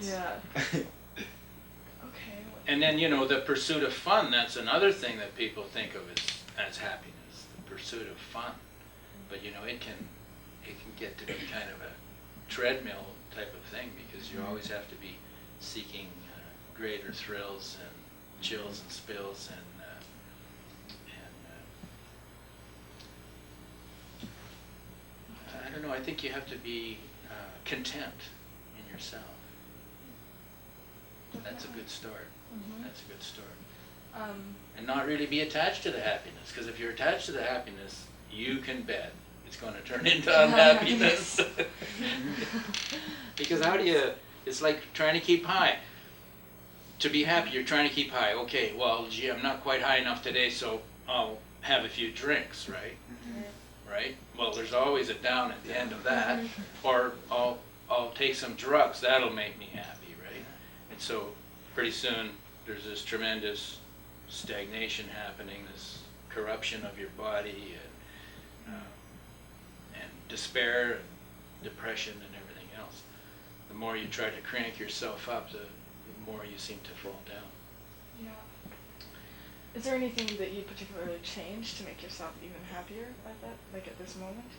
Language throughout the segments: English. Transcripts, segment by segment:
Yeah. Okay. And then, you know, the pursuit of fun, that's another thing that people think of as happiness, the pursuit of fun. But, you know, it can get to be kind of a treadmill type of thing, because you always have to be seeking greater thrills and chills and spills and I don't know, I think you have to be content in yourself. That's a good start. Mm-hmm. That's a good start. And not really be attached to the happiness, because if you're attached to the happiness, you can bet it's going to turn into unhappiness. Because how do you, it's like trying to keep high. To be happy, you're trying to keep high. Okay, well, gee, I'm not quite high enough today, so I'll have a few drinks, right? Mm-hmm. Right? Well, there's always a down at the end of that. Or I'll take some drugs, that'll make me happy, right? And so pretty soon there's this tremendous stagnation happening, this corruption of your body, and despair, and depression, and everything else. The more you try to crank yourself up, the more you seem to fall down. Yeah. Is there anything that you particularly changed to make yourself even happier like that, like at this moment?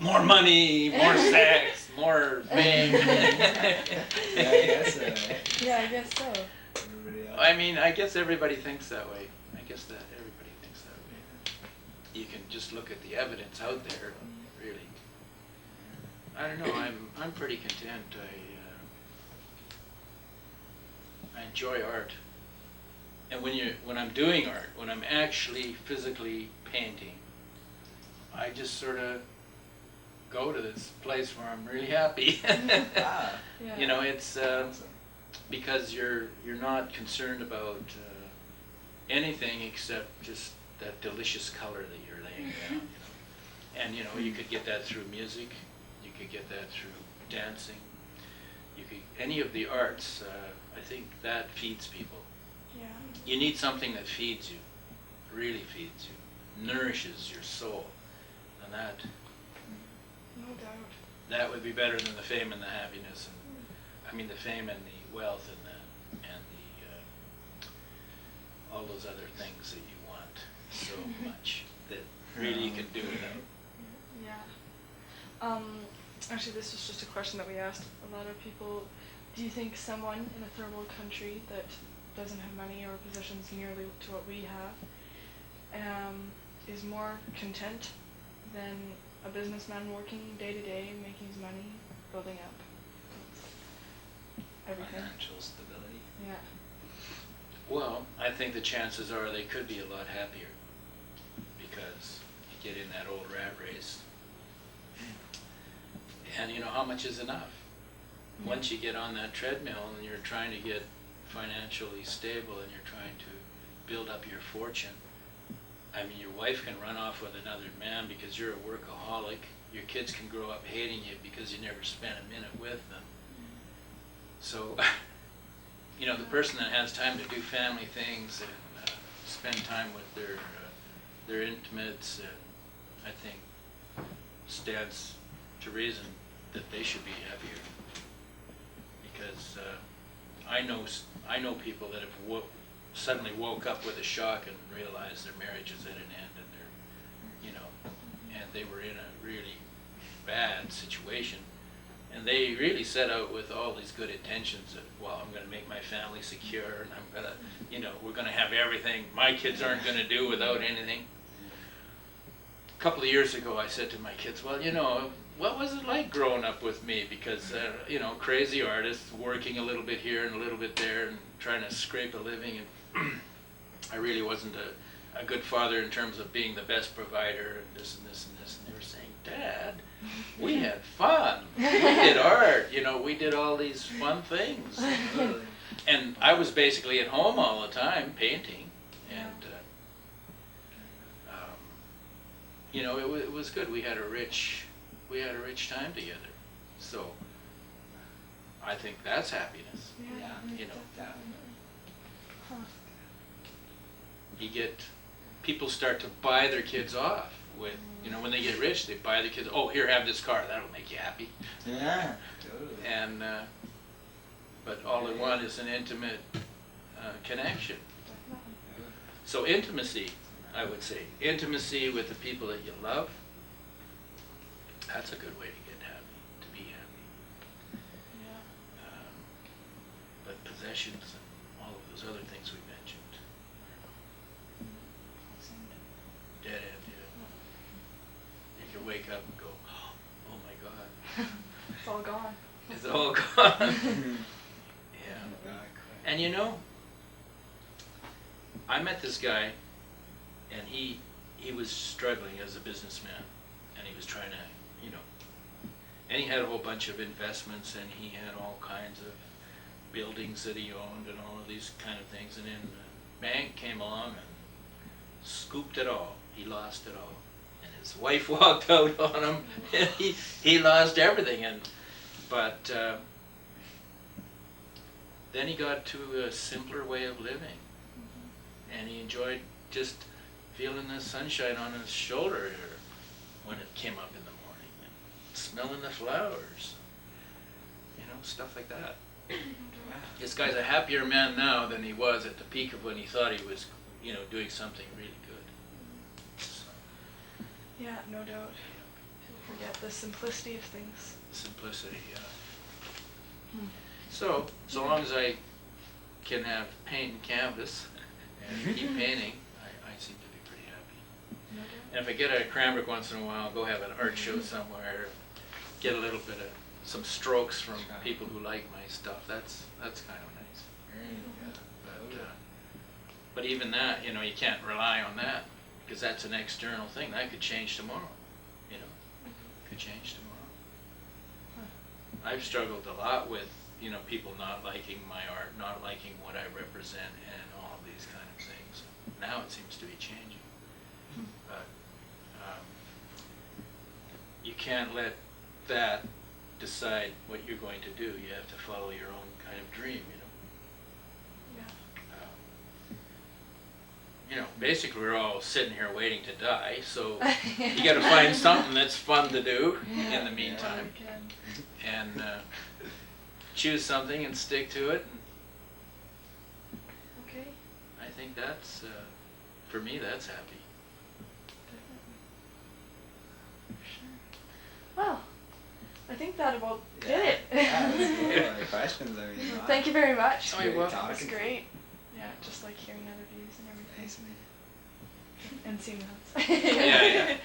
More money, more sex, more fame. Yeah, I guess so. Yeah, I guess so. Everybody else. I mean, I guess everybody thinks that way. I guess that everybody thinks that way. You can just look at the evidence out there, really. I don't know, I'm pretty content. I enjoy art. And when I'm doing art, when I'm actually physically painting, I just sort of go to this place where I'm really happy. Ah, Yeah. You know, it's awesome. because you're not concerned about anything except just that delicious color that you're laying down. You know? And you know, you could get that through music, you could get that through dancing, you could any of the arts. I think that feeds people. Yeah. You need something that feeds you, really feeds you, nourishes your soul, and that No doubt. that would be better than the fame and the happiness, and I mean the fame and the wealth and the all those other things that you want so much that really you can do without. Yeah. Actually, this was just a question that we asked a lot of people. Do you think someone in a third world country that doesn't have money or positions nearly to what we have is more content than a businessman working day to day, making his money, building up everything? Financial stability. Yeah. Well, I think the chances are they could be a lot happier, because you get in that old rat race. And you know, how much is enough? Once you get on that treadmill and you're trying to get financially stable and you're trying to build up your fortune, I mean, your wife can run off with another man because you're a workaholic. Your kids can grow up hating you because you never spent a minute with them. So, you know, the person that has time to do family things and spend time with their intimates, I think, stands to reason that they should be happier. Because I know people that have suddenly woke up with a shock and realized their marriage is at an end, and they're, you know, and they were in a really bad situation, and they really set out with all these good intentions of, well, I'm going to make my family secure, and I'm going to, you know, we're going to have everything my kids aren't going to do without anything. A couple of years ago, I said to my kids, well, you know, what was it like growing up with me? Because, you know, crazy artist, working a little bit here and a little bit there and trying to scrape a living. And I really wasn't a good father in terms of being the best provider and this and this and this. And they were saying, Dad, we had fun. We did art. You know, we did all these fun things. And I was basically at home all the time painting. And, you know, it was good. We had a rich time together. So I think that's happiness. Yeah. You know, Definitely. Huh. people start to buy their kids off with, you know, when they get rich, they buy the kids, oh, here, have this car, that'll make you happy. Yeah, totally. And but all they want is an intimate connection. Definitely. So intimacy, I would say, intimacy with the people that you love, that's a good way to get happy, to be happy. Yeah. But possessions and all of those other things we mentioned, Seemed- dead end, you can wake up and go, oh my God, It's all gone. it's all gone. Yeah. And you know, I met this guy, and he was struggling as a businessman, and he was trying to, and he had a whole bunch of investments, and he had all kinds of buildings that he owned and all of these kind of things, and then the bank came along and scooped it all. He lost it all, and his wife walked out on him, and he lost everything. But then he got to a simpler way of living, and he enjoyed just feeling the sunshine on his shoulder when it came up in the morning, and smelling the flowers, stuff like that. This guy's a happier man now than he was at the peak of when he thought he was, doing something really good. So, Yeah, no doubt. People forget the simplicity of things. simplicity, yeah. Hmm. So long as I can have paint and canvas and keep painting, I seem to be pretty happy. No doubt. And if I get out of Cranbrook once in a while, go have an art show somewhere, get a little bit of some strokes from people who like my stuff. That's kind of nice. But even that, you can't rely on that, because that's an external thing. That could change tomorrow. Could change tomorrow. I've struggled a lot with people not liking my art, not liking what I represent, and all of these kind of things. Now it seems to be changing. But you can't let that decide what you're going to do. You have to follow your own kind of dream, Yeah. Basically we're all sitting here waiting to die, so you got to find something that's fun to do in the meantime, and choose something and stick to it. Okay. I think that's, for me, that's happy. Definitely. Sure. Well, I think that about did it. Yeah, that's all the questions. I mean, Thank you very much. Oh, you're welcome. That was talking to you. great. Yeah, just like hearing other views and everything. Nice. And seeing us. Yeah.